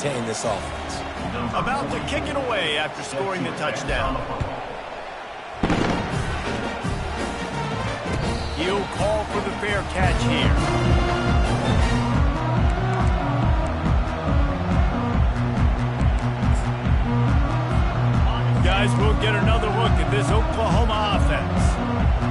contain this offense. About to kick it away after scoring the touchdown. He'll call for the fair catch here. Guys, we'll get another look at this Oklahoma offense.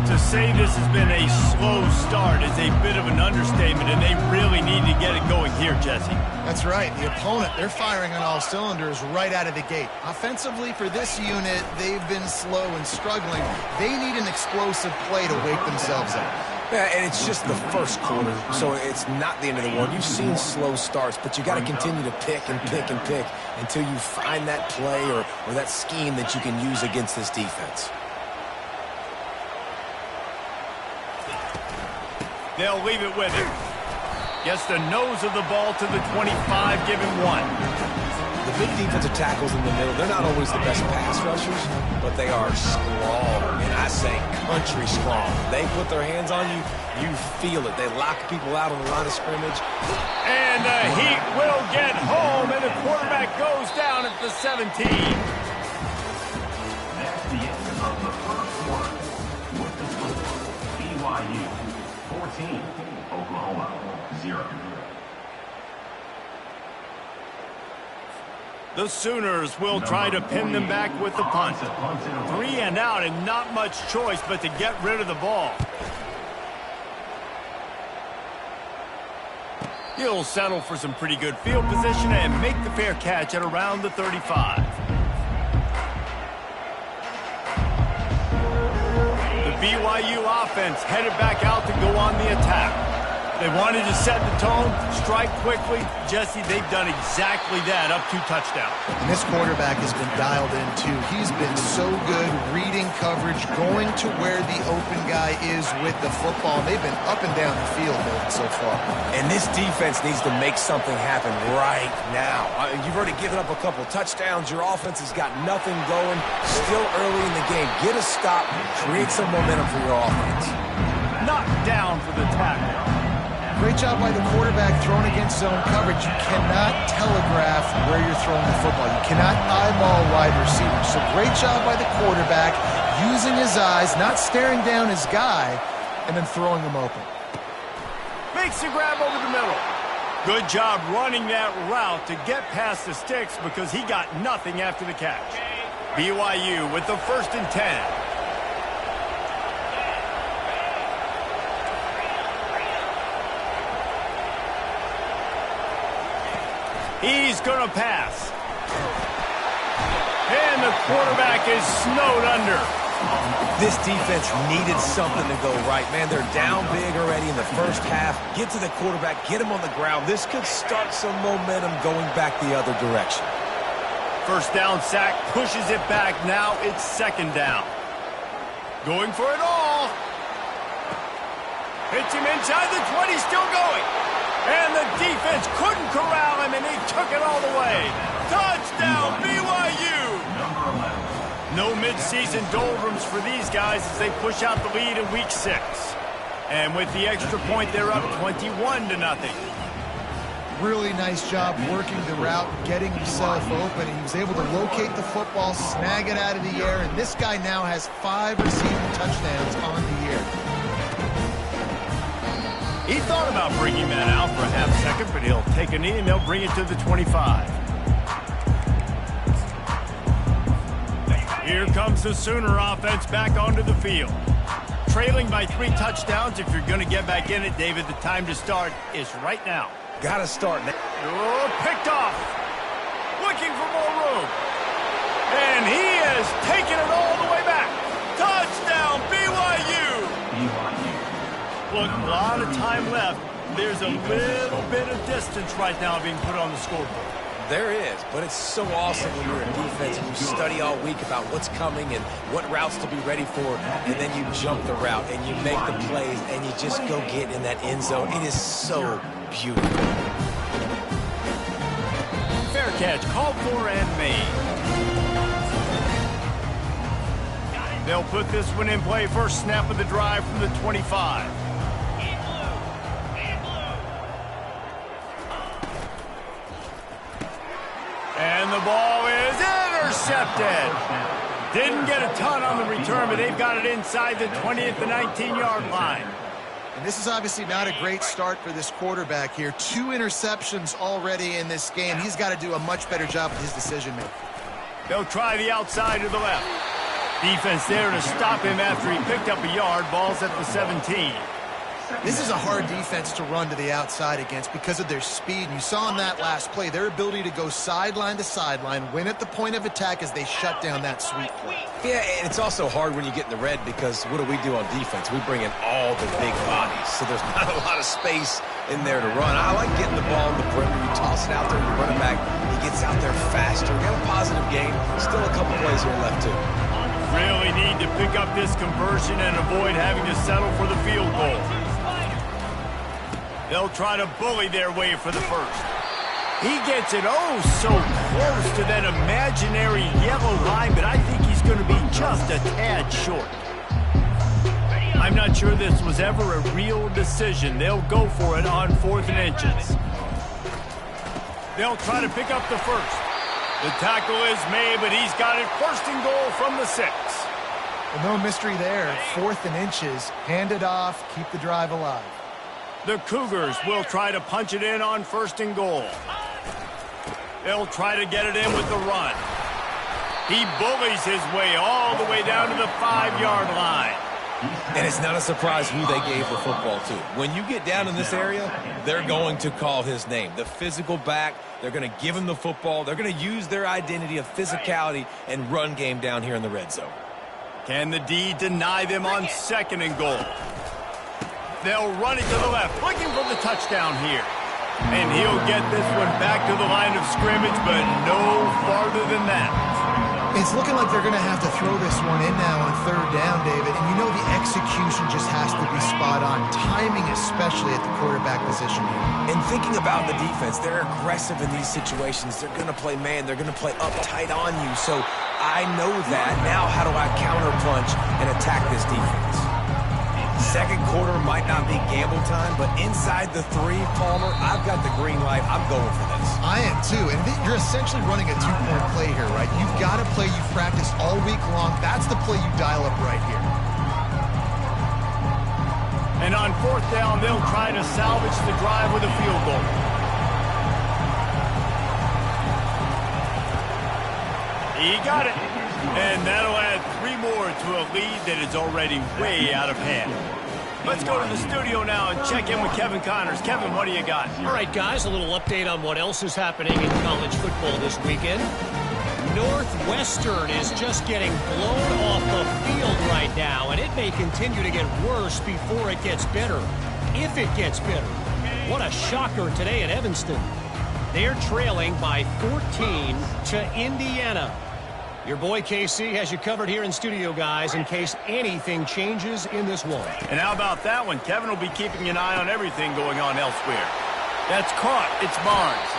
To say this has been a slow start is a bit of an understatement, and they really need to get it going here, Jesse. That's right. The opponent, they're firing on all cylinders right out of the gate. Offensively, for this unit, they've been slow and struggling. They need an explosive play to wake themselves up. Yeah, and it's just the first quarter, so it's not the end of the world. You've seen slow starts, but you got to continue to pick and pick and pick until you find that play or that scheme that you can use against this defense. They'll leave it with him. Gets the nose of the ball to the 25, give him 1. The big defensive tackles in the middle, they're not always the best pass rushers, but they are strong, and I say country strong. They put their hands on you, you feel it. They lock people out on the line of scrimmage. And the Heat will get home, and the quarterback goes down at the 17. That's the end of the first quarter. With the score, BYU 14, Oklahoma 0. The Sooners will try to pin them back with the punt. 3 and out, and not much choice but to get rid of the ball. He'll settle for some pretty good field position and make the fair catch at around the 35. The BYU offense headed back out to go on the attack. They wanted to set the tone, strike quickly. Jesse, they've done exactly that, up 2 touchdowns. And this quarterback has been dialed in, too. He's been so good reading coverage, going to where the open guy is with the football. They've been up and down the field so far. And this defense needs to make something happen right now. You've already given up a couple touchdowns. Your offense has got nothing going. Still early in the game. Get a stop. Create some momentum for your offense. Knocked down for the tackle. Great job by the quarterback throwing against zone coverage. You cannot telegraph where you're throwing the football. You cannot eyeball wide receivers. So great job by the quarterback using his eyes, not staring down his guy, and then throwing him open. Makes the grab over the middle. Good job running that route to get past the sticks because he got nothing after the catch. BYU with the 1st and 10. He's going to pass. And the quarterback is snowed under. This defense needed something to go right. Man, they're down big already in the first half. Get to the quarterback, get him on the ground. This could start some momentum going back the other direction. First down sack, pushes it back. Now it's 2nd down. Going for it all. Hits him inside the 20, still going. And the defense couldn't corral him, and he took it all the way. Touchdown, BYU! No midseason doldrums for these guys as they push out the lead in Week 6. And with the extra point, they're up 21-0. Really nice job working the route, getting himself open. He was able to locate the football, snag it out of the air, and this guy now has 5 receiving touchdowns on the year. He thought about bringing that out for a half second, but he'll take a knee and they'll bring it to the 25. Here comes the Sooner offense back onto the field. Trailing by 3 touchdowns. If you're going to get back in it, David, the time to start is right now. Got to start now. Oh, picked off. Looking for more room. And he has taken it all the way back. Touchdown, BYU. Look, a lot of time left. There's a little bit of distance right now being put on the scoreboard. There is, but it's so awesome when you're in defense and you study all week about what's coming and what routes to be ready for, and then you jump the route and you make the plays and you just go get in that end zone. It is so beautiful. Fair catch, called for and made. They'll put this one in play. First snap of the drive from the 25. the ball is intercepted. Didn't get a ton on the return, but they've got it inside the 20 at the 19-yard line. And this is obviously not a great start for this quarterback here. 2 interceptions already in this game. He's got to do a much better job with his decision-making. They'll try the outside to the left. Defense there to stop him after he picked up a yard. Ball's at the 17. This is a hard defense to run to the outside against because of their speed. And you saw in that last play, their ability to go sideline to sideline, win at the point of attack as they shut down that sweep play. Yeah, and it's also hard when you get in the red because what do on defense? We bring in all the big bodies, so there's not a lot of space in there to run. I like getting the ball in the perimeter. You toss it out there, you run it back. He gets out there faster. We got a positive game. Still a couple plays here left, too. Really need to pick up this conversion and avoid having to settle for the field goal. They'll try to bully their way for the first. He gets it so close to that imaginary yellow line, but I think he's going to be just a tad short. I'm not sure this was ever a real decision. They'll go for it on 4th and inches. They'll try to pick up the first. The tackle is made, but he's got it 1st and goal from the 6. Well, no mystery there. 4th and inches. Hand it off. Keep the drive alive. The Cougars will try to punch it in on 1st and goal. They'll try to get it in with the run. He bullies his way all the way down to the 5-yard line. And it's not a surprise who they gave the football to. When you get down in this area, they're going to call his name. The physical back, they're going to give him the football. They're going to use their identity of physicality and run game down here in the red zone. Can the D deny them on 2nd and goal? They'll run it to the left, looking for the touchdown here. And he'll get this one back to the line of scrimmage, but no farther than that. It's looking like they're going to have to throw this one in now on 3rd down, David. And you know the execution just has to be spot on. Timing, especially at the quarterback position here. And thinking about the defense, they're aggressive in these situations. They're going to play man. They're going to play uptight on you. So I know that. Now how do I counterpunch and attack this defense? 2nd quarter might not be gamble time, but inside the 3, Palmer, I've got the green light. I'm going for this. I am too, and you're essentially running a 2-point play here, right? You've got a play you've practiced all week long. That's the play you dial up right here. And on 4th down, they'll try to salvage the drive with a field goal. He got it. And that'll add 3 more to a lead that is already way out of hand. Let's go to the studio now and check in with Kevin Connors. Kevin, what do you got? All right, guys, a little update on what else is happening in college football this weekend. Northwestern is just getting blown off the field right now, and it may continue to get worse before it gets better, if it gets better. What a shocker today at Evanston. They're trailing by 14 to Indiana. Your boy KC has you covered here in studio, guys, in case anything changes in this one. And how about that one? Kevin will be keeping an eye on everything going on elsewhere. That's caught. It's Barnes.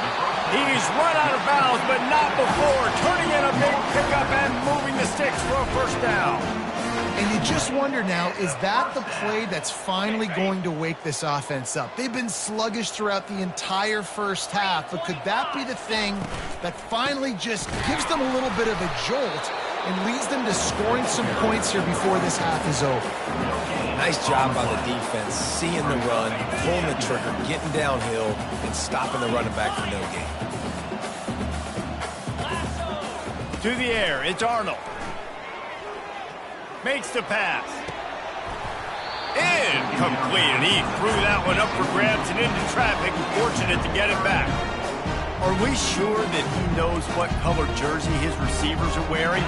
He's run out of bounds, but not before. Turning in a big pickup and moving the sticks for a 1st down. And you just wonder now, is that the play that's finally going to wake this offense up? They've been sluggish throughout the entire 1st half, but could that be the thing that finally just gives them a little bit of a jolt and leads them to scoring some points here before this half is over? Nice job by the defense, seeing the run, pulling the trigger, getting downhill, and stopping the running back for no gain. To the air, it's Arnold. Makes the pass. Incomplete, and he threw that one up for grabs and into traffic, and fortunate to get it back. Are we sure that he knows what color jersey his receivers are wearing?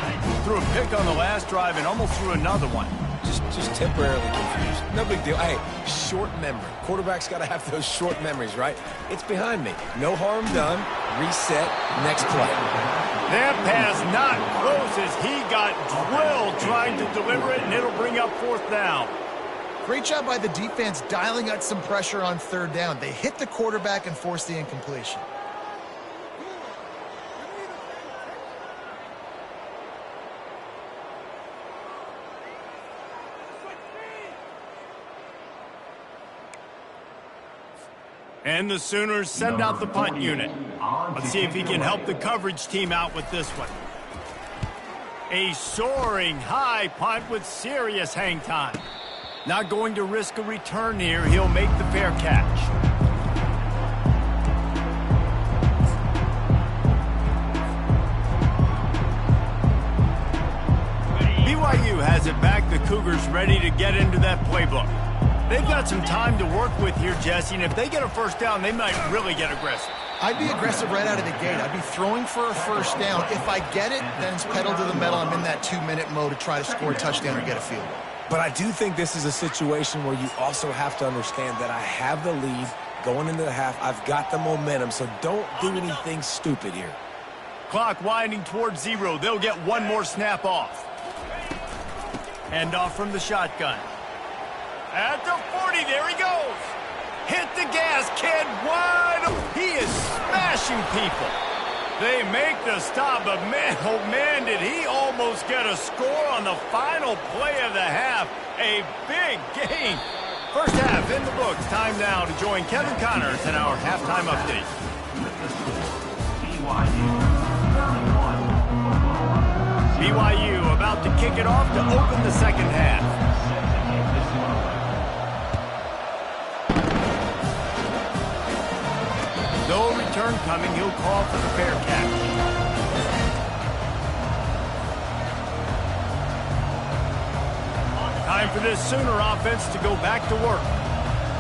Threw a pick on the last drive and almost threw another one. Just temporarily confused. No big deal. Hey, short memory. Quarterback's got to have those short memories, right? It's behind me. No harm done. Reset. Next play. That pass not close as he got drilled trying to deliver it, and it'll bring up 4th down. Great job by the defense dialing out some pressure on 3rd down. They hit the quarterback and forced the incompletion. And the Sooners send out the punt unit. Let's see if he can help the coverage team out with this one. A soaring high punt with serious hang time. Not going to risk a return here. He'll make the fair catch. BYU has it back. The Cougars ready to get into that playbook. They've got some time to work with here, Jesse, and if they get a first down, they might really get aggressive. I'd be aggressive right out of the gate. I'd be throwing for a first down. If I get it, then it's pedal to the metal. I'm in that 2-minute mode to try to score a touchdown or get a field goal. But I do think this is a situation where you also have to understand that I have the lead going into the half. I've got the momentum, so don't do anything stupid here. Clock winding towards 0. They'll get one more snap off. Hand off from the shotgun. At the 40, there he goes. Hit the gas, kid, wide open. He is smashing people. They make the stop, but man, oh man, did he almost get a score on the final play of the half. A big gain. First half in the books. Time now to join Kevin Connors in our halftime update. BYU about to kick it off to open the second half. No return coming. He'll call for the fair catch. Time for this Sooner offense to go back to work.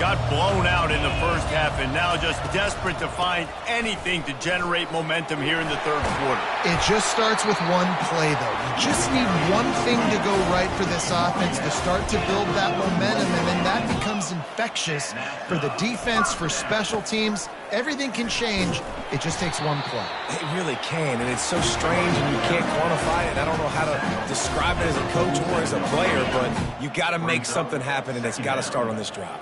Got blown out in the first half and now just desperate to find anything to generate momentum here in the third quarter. It just starts with one play, though. You just need one thing to go right for this offense to start to build that momentum, and then that becomes infectious for the defense, for special teams. Everything can change. It just takes one play. It really can, and it's so strange, and you can't quantify it. I don't know how to describe it as a coach or as a player, but you got to make something happen, and it's got to start on this drive.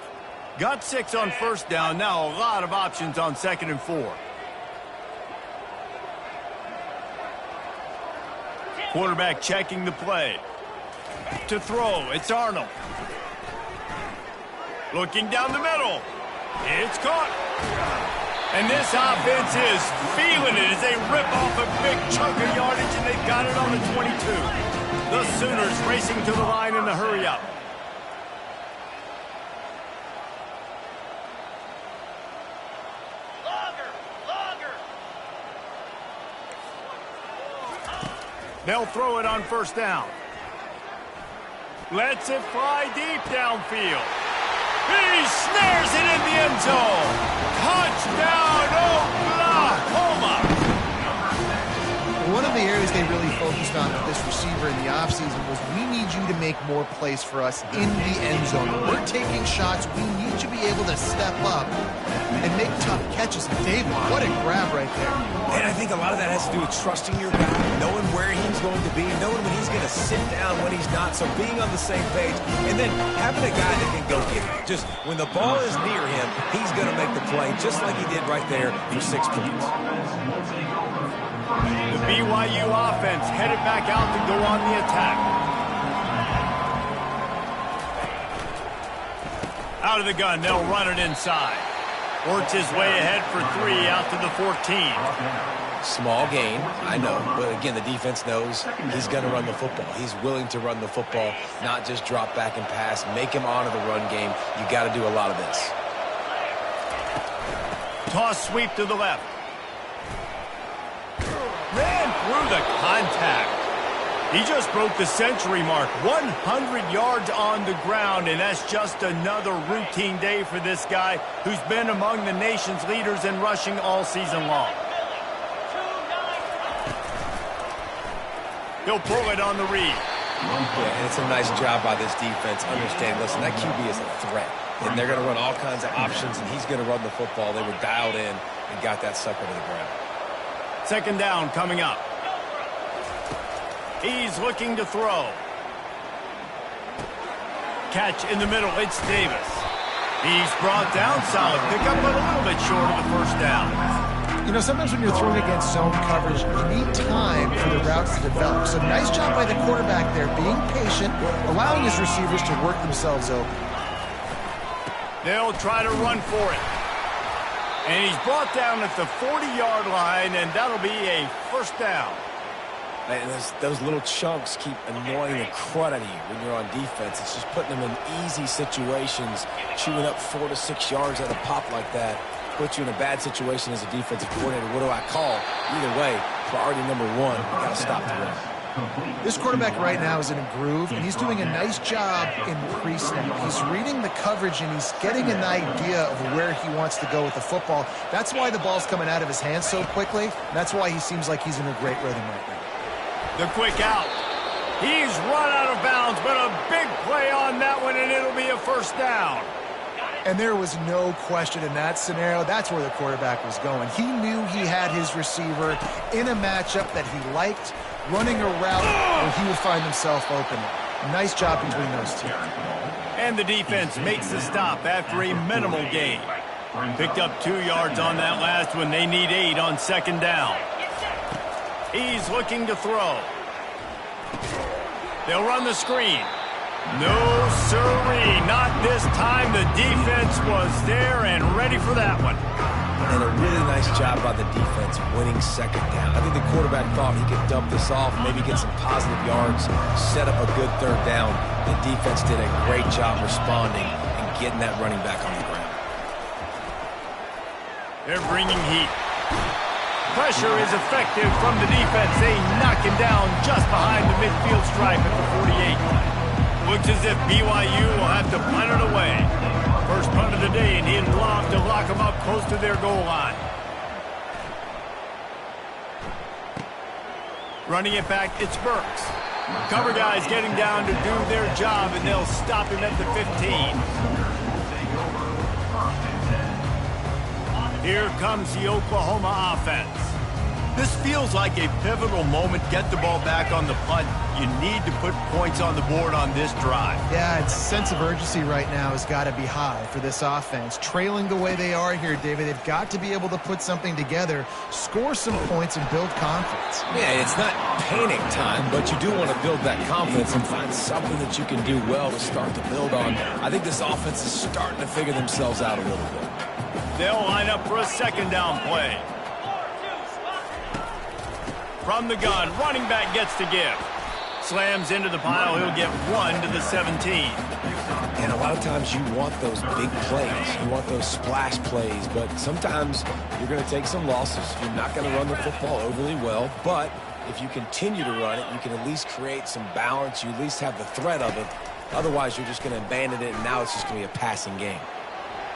Got 6 on first down. Now a lot of options on 2nd and 4. Quarterback checking the play. To throw, it's Arnold. Looking down the middle. It's caught. And this offense is feeling it as they rip off a big chunk of yardage, and they've got it on the 22. The Sooners racing to the line in the hurry-up. They'll throw it on first down. Lets it fly deep downfield. He snares it in the end zone. Touchdown, Oklahoma! One of the areas they really focused on with this receiver in the offseason was we need you to make more plays for us in the end zone. When we're taking shots, we need you to be able to step up and make tough catches. David, what a grab right there. And I think a lot of that has to do with trusting your guy, knowing where he's going to be, knowing when he's going to sit down, when he's not, so being on the same page, and then having a guy that can go get it. Just when the ball is near him, he's going to make the play, just like he did right there for 6 points. The BYU offense headed back out to go on the attack. Out of the gun, they'll run it inside. Works his way ahead for 3 out to the 14. Small gain, I know, but again, the defense knows he's going to run the football. He's willing to run the football, not just drop back and pass, make him honor the run game. You got to do a lot of this. Toss sweep to the left. Ran through the contact. He just broke the century mark, 100 yards on the ground, and that's just another routine day for this guy who's been among the nation's leaders in rushing all season long. He'll pull it on the read. Yeah, and it's a nice job by this defense. Understand, listen, that QB is a threat, and they're going to run all kinds of options, and he's going to run the football. They were dialed in and got that sucker to the ground. 2nd down coming up. He's looking to throw. Catch in the middle. It's Davis. He's brought down. Solid pickup, but a little bit short of the first down. You know, sometimes when you're throwing against zone coverage, you need time for the routes to develop. So nice job by the quarterback there, being patient, allowing his receivers to work themselves open. They'll try to run for it. And he's brought down at the 40-yard line, and that'll be a first down. And those little chunks keep annoying the crud out of you when you're on defense. It's just putting them in easy situations, chewing up 4 to 6 yards at a pop like that. Puts you in a bad situation as a defensive coordinator. What do I call? Either way, priority number one, you got to stop the run. This quarterback right now is in a groove, and he's doing a nice job in pre-snap. He's reading the coverage, and he's getting an idea of where he wants to go with the football. That's why the ball's coming out of his hands so quickly. That's why he seems like he's in a great rhythm right now. The quick out. He's run out of bounds, but a big play on that one, and it'll be a first down. And there was no question in that scenario. That's where the quarterback was going. He knew he had his receiver in a matchup that he liked, running a route where he would find himself open. Nice job between those two. And the defense makes the stop after a minimal gain. Picked up 2 yards on that last one. They need 8 on second down. He's looking to throw. They'll run the screen. No, sirree, not this time. The defense was there and ready for that one. And a really nice job by the defense winning second down. I think the quarterback thought he could dump this off, maybe get some positive yards, set up a good third down. The defense did a great job responding and getting that running back on the ground. They're bringing heat. Pressure is effective from the defense. They knock him down just behind the midfield stripe at the 48. Looks as if BYU will have to punt it away. First punt of the day, and he'd love to lock them up close to their goal line. Running it back, it's Burks. Cover guys getting down to do their job, and they'll stop him at the 15. Here comes the Oklahoma offense. This feels like a pivotal moment. Get the ball back on the punt. You need to put points on the board on this drive. Yeah, its sense of urgency right now has got to be high for this offense. Trailing the way they are here, David, they've got to be able to put something together, score some points, and build confidence. Yeah, it's not panic time, but you do want to build that confidence and find something that you can do well to start to build on. I think this offense is starting to figure themselves out a little bit. They'll line up for a second down play. From the gun, running back gets to give. Slams into the pile. He'll get 1 to the 17. And a lot of times you want those big plays. You want those splash plays. But sometimes you're going to take some losses. You're not going to run the football overly well. But if you continue to run it, you can at least create some balance. You at least have the threat of it. Otherwise, you're just going to abandon it, and now it's just going to be a passing game.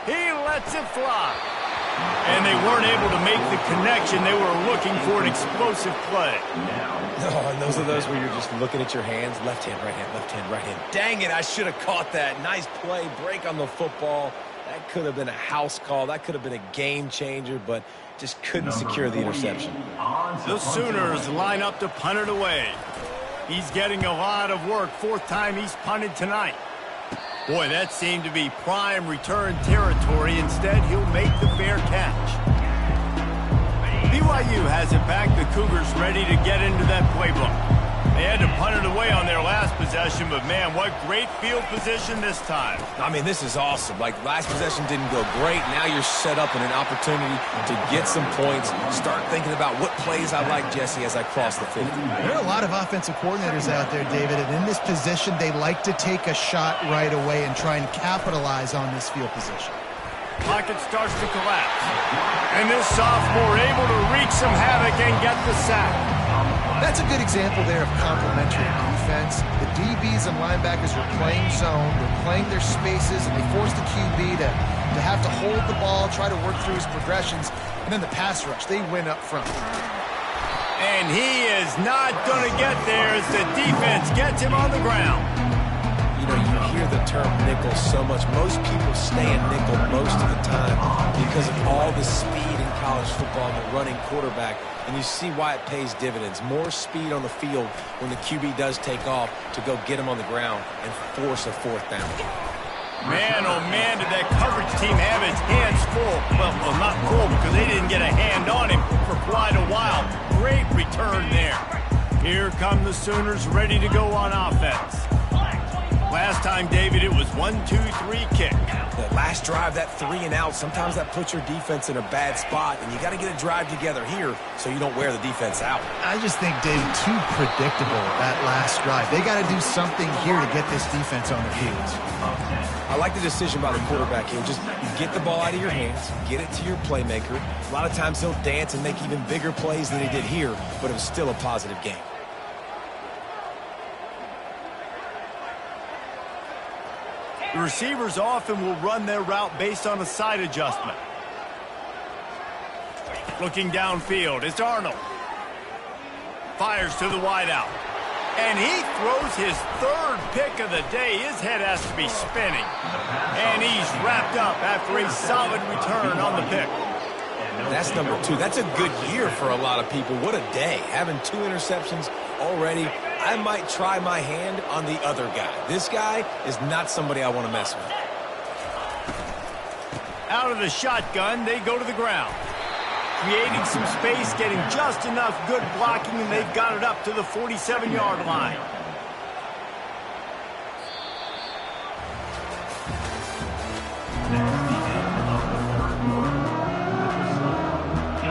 He lets it fly. And they weren't able to make the connection. They were looking for an explosive play. Oh, and those are those where you're just looking at your hands. Left hand, right hand, left hand, right hand. Dang it, I should have caught that. Nice play, break on the football. That could have been a house call. That could have been a game changer, but just couldn't secure the interception. The Sooners line up to punt it away. He's getting a lot of work. 4th time he's punted tonight. Boy, that seemed to be prime return territory. Instead, he'll make the fair catch. BYU has it back. The Cougars ready to get into that playbook. They had to punt it away on their last possession, but man, what great field position this time. I mean, this is awesome. Like, last possession didn't go great. Now you're set up in an opportunity to get some points. Start thinking about what plays I like, Jesse, as I cross the 50. There are a lot of offensive coordinators out there, David, and in this position, they like to take a shot right away and try and capitalize on this field position. Pocket starts to collapse. And this sophomore able to wreak some havoc and get the sack. That's a good example there of complementary defense. The DBs and linebackers are playing zone, they're playing their spaces, and they force the QB to have to hold the ball, try to work through his progressions, and then the pass rush, they win up front. And he is not going to get there as the defense gets him on the ground. You know, you hear the term nickel so much. Most people stay in nickel most of the time because of all the speed in college football and the running quarterback. And you see why it pays dividends. More speed on the field when the QB does take off to go get him on the ground and force a 4th down. Man, oh man, did that coverage team have its hands full. Well, not full because they didn't get a hand on him for quite a while. Great return there. Here come the Sooners ready to go on offense. Last time, David, it was 1-2-3 kick. The last drive, that 3 and out, sometimes that puts your defense in a bad spot, and you got to get a drive together here so you don't wear the defense out. I just think, David, too predictable that last drive. They got to do something here to get this defense on the field. I like the decision by the quarterback here. Just get the ball out of your hands, get it to your playmaker. A lot of times he'll dance and make even bigger plays than he did here, but it was still a positive game. The receivers often will run their route based on a side adjustment. Looking downfield, it's Arnold. Fires to the wideout. And he throws his third pick of the day. His head has to be spinning. And he's wrapped up after a solid return on the pick. That's number 2. That's a good year for a lot of people. What a day. Having 2 interceptions already. I might try my hand on the other guy. This guy is not somebody I want to mess with. Out of the shotgun, they go to the ground. Creating some space, getting just enough good blocking, and they've got it up to the 47-yard line.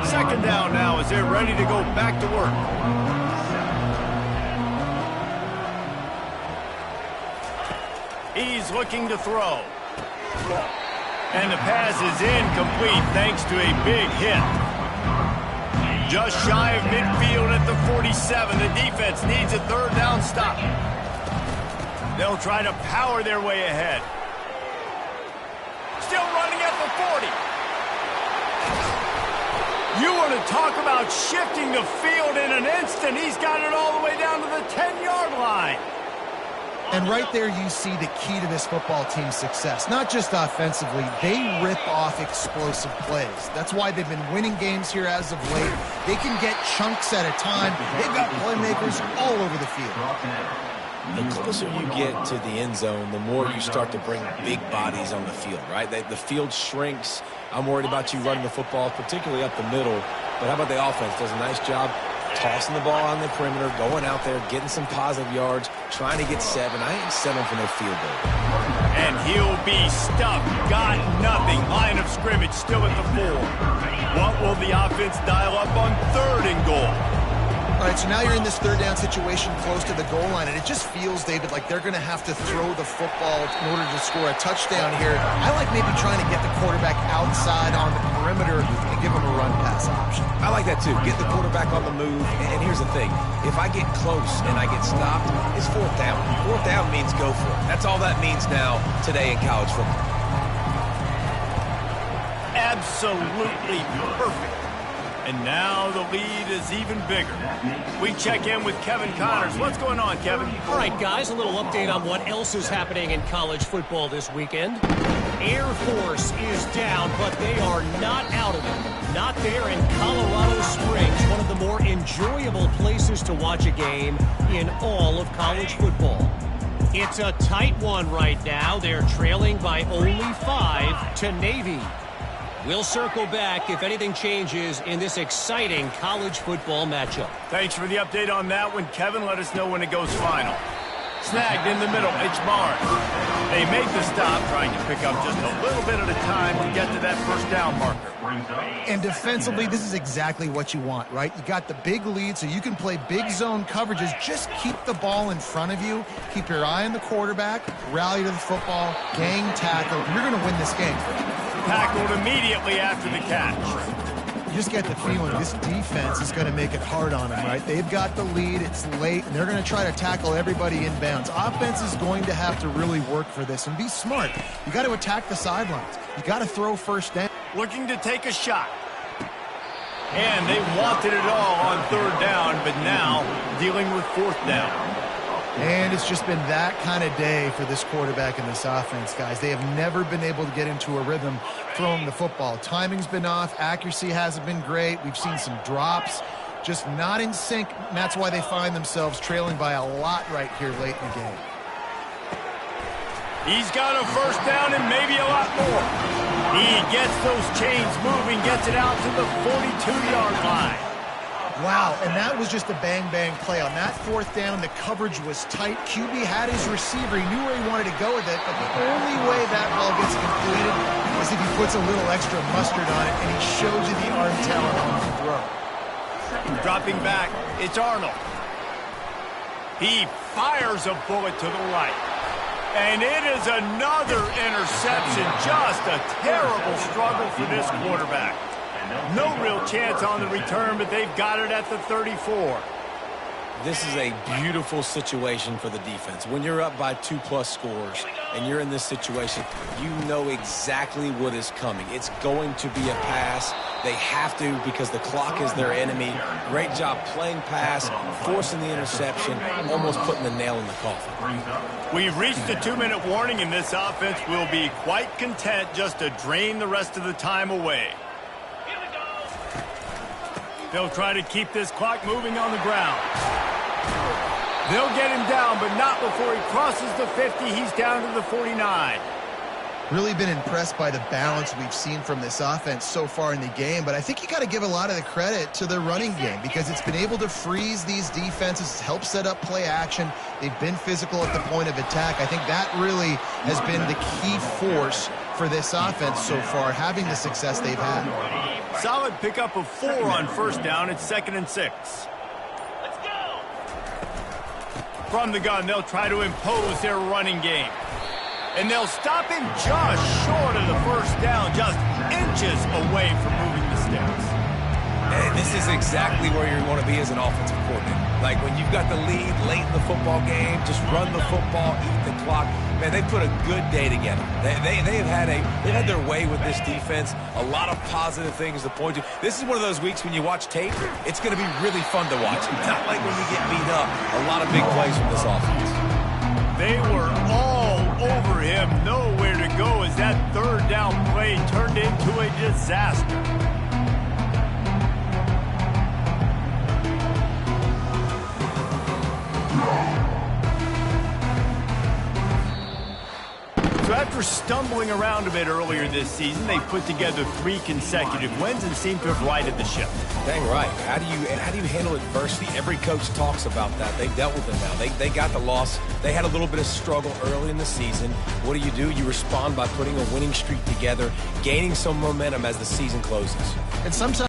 Second down now as they're ready to go back to work. He's looking to throw. And the pass is incomplete thanks to a big hit. Just shy of midfield at the 47. The defense needs a third down stop. They'll try to power their way ahead. Still running at the 40. You want to talk about shifting the field in an instant. He's got it all the way down to the 10-yard line. And right there you see the key to this football team's success. Not just offensively, they rip off explosive plays. That's why they've been winning games here as of late. They can get chunks at a time. They've got playmakers all over the field. The closer you get to the end zone, the more you start to bring big bodies on the field, right? The field shrinks. I'm worried about you running the football, particularly up the middle. But how about the offense? Does a nice job tossing the ball on the perimeter, going out there, getting some positive yards, trying to get 7. I ain't settling for no field goal. And he'll be stuffed. Got nothing. Line of scrimmage still at the 4. What will the offense dial up on 3rd and goal? All right, so now you're in this third down situation close to the goal line, and it just feels, David, like they're going to have to throw the football in order to score a touchdown here. I like maybe trying to get the quarterback outside on the perimeter and give him a run-pass option. I like that, too. Get the quarterback on the move. And here's the thing. If I get close and I get stopped, it's 4th down. 4th down means go for it. That's all that means now today in college football. Absolutely perfect. And now the lead is even bigger. We check in with Kevin Connors. What's going on, Kevin? All right, guys, a little update on what else is happening in college football this weekend. Air Force is down, but they are not out of it. Not there in Colorado Springs, one of the more enjoyable places to watch a game in all of college football. It's a tight one right now. They're trailing by only 5 to Navy. We'll circle back if anything changes in this exciting college football matchup. Thanks for the update on that one, Kevin. Let us know when it goes final. Snagged in the middle, it's Barnes. They make the stop, trying to pick up just a little bit at a time to get to that first down marker. And defensively, this is exactly what you want, right? You got the big lead, so you can play big zone coverages. Just keep the ball in front of you. Keep your eye on the quarterback. Rally to the football. Gang tackle. You're going to win this game. Tackled immediately after the catch. You just get the feeling this defense is going to make it hard on them, right? They've got the lead, it's late, and they're going to try to tackle everybody inbounds. Offense is going to have to really work for this and be smart. You got to attack the sidelines. You got to throw first down. Looking to take a shot. And they wanted it all on 3rd down, but now dealing with 4th down. And it's just been that kind of day for this quarterback and this offense, guys. They have never been able to get into a rhythm throwing the football. Timing's been off. Accuracy hasn't been great. We've seen some drops. Just not in sync. And that's why they find themselves trailing by a lot right here late in the game. He's got a first down and maybe a lot more. He gets those chains moving, gets it out to the 42-yard line. Wow, and that was just a bang-bang play. On that fourth down, the coverage was tight. QB had his receiver. He knew where he wanted to go with it, but the only way that ball gets completed is if he puts a little extra mustard on it, and he shows you the arm talent on the throw. Dropping back, it's Arnold. He fires a bullet to the right. And it is another interception. Just a terrible struggle for this quarterback. No real chance on the return, but they've got it at the 34. This is a beautiful situation for the defense. When you're up by 2+ scores and you're in this situation, you know exactly what is coming. It's going to be a pass. They have to because the clock is their enemy. Great job playing pass, forcing the interception, almost putting the nail in the coffin. We've reached the 2-minute warning, and this offense will be quite content just to drain the rest of the time away. They'll try to keep this clock moving on the ground. They'll get him down, but not before he crosses the 50. He's down to the 49. Really been impressed by the balance we've seen from this offense so far in the game, but I think you got to give a lot of the credit to the running game because it's been able to freeze these defenses, help set up play action. They've been physical at the point of attack. I think that really has been the key force for this offense so far, having the success they've had. Solid pickup of 4 on first down. It's 2nd and 6. Let's go. From the gun, they'll try to impose their running game. And they'll stop him just short of the first down, just inches away from moving the sticks. And this is exactly where you want to be as an offensive coordinator. Like when you've got the lead late in the football game, just run the football, eat the clock. Man, they put a good day together. They've had their way with this defense. A lot of positive things to point to. This is one of those weeks when you watch tape, it's going to be really fun to watch. Not like when you get beat up. A lot of big plays from this offense. They were all over him, nowhere to go as that 3rd down play turned into a disaster. So after stumbling around a bit earlier this season, they put together 3 consecutive wins and seem to have righted the ship. Dang right. How do you handle adversity? Every coach talks about that. They've dealt with it now. They got the loss. They had a little bit of struggle early in the season. What do? You respond by putting a winning streak together, gaining some momentum as the season closes. And sometimes